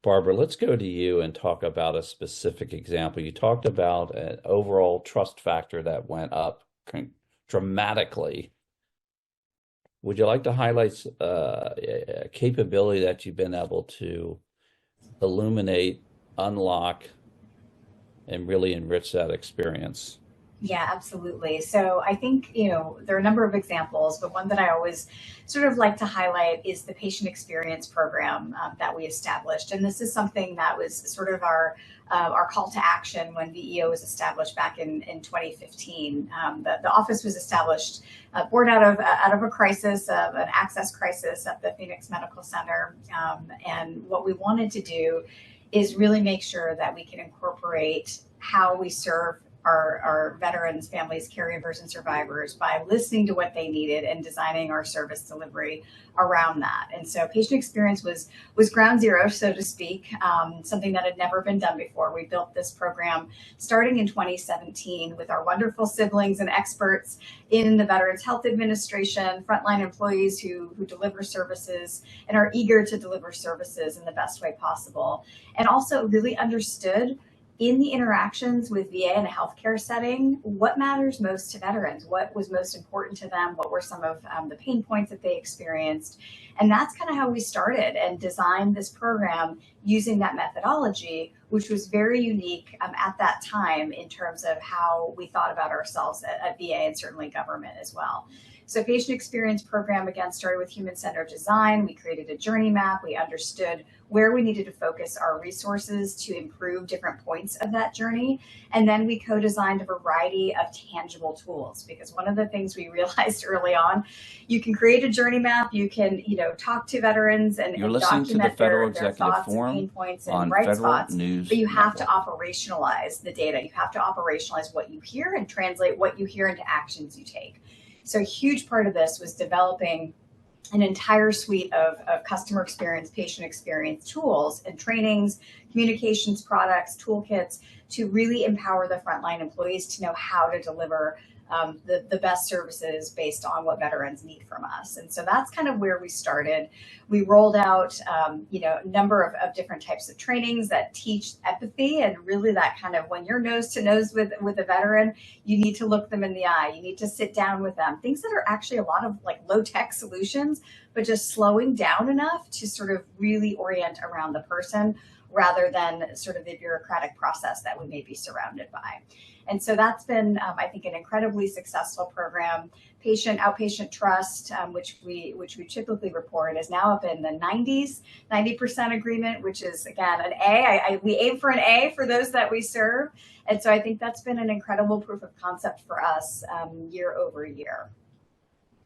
Barbara, let's go to you and talk about a specific example. You talked about an overall trust factor that went up dramatically. Would you like to highlight a capability that you've been able to illuminate, unlock, and really enrich that experience? Yeah, absolutely. So I think, there are a number of examples, but one that I always sort of like to highlight is the patient experience program that we established. And this is something that was sort of our call to action when VEO was established back in 2015. The office was established born out of a crisis, of an access crisis at the Phoenix Medical Center. And what we wanted to do is really make sure that we can incorporate how we serve our veterans, families, caregivers, and survivors by listening to what they needed and designing our service delivery around that. And so patient experience was ground zero, so to speak, something that had never been done before. We built this program starting in 2017 with our wonderful siblings and experts in the Veterans Health Administration, frontline employees who deliver services and are eager to deliver services in the best way possible, and also really understood in the interactions with VA in a healthcare setting, what matters most to veterans? What was most important to them? What were some of the pain points that they experienced? And that's kind of how we started and designed this program using that methodology, which was very unique at that time in terms of how we thought about ourselves at VA and certainly government as well. So patient experience program, again, started with human-centered design. We created a journey map. We understood where we needed to focus our resources to improve different points of that journey. And then we co-designed a variety of tangible tools, because one of the things we realized early on, you can create a journey map, you can, talk to veterans and You're listening to the document Federal their Executive thoughts and pain Forum points and on bright Federal spots, News but you have to Network. operationalize the data. You have to operationalize what you hear and translate what you hear into actions you take. So a huge part of this was developing an entire suite of customer experience, patient experience tools and trainings, communications products, toolkits to really empower the frontline employees to know how to deliver the best services based on what veterans need from us. And so that's kind of where we started. We rolled out, a number of different types of trainings that teach empathy, and really that kind of when you're nose to nose with a veteran, you need to look them in the eye. You need to sit down with them. Things that are actually a lot of like low tech solutions, but just slowing down enough to sort of really orient around the person rather than sort of the bureaucratic process that we may be surrounded by. And so that's been, I think, an incredibly successful program. Outpatient trust, which we typically report, is now up in the 90% agreement, which is, again, an A. We aim for an A for those that we serve. And so I think that's been an incredible proof of concept for us year over year.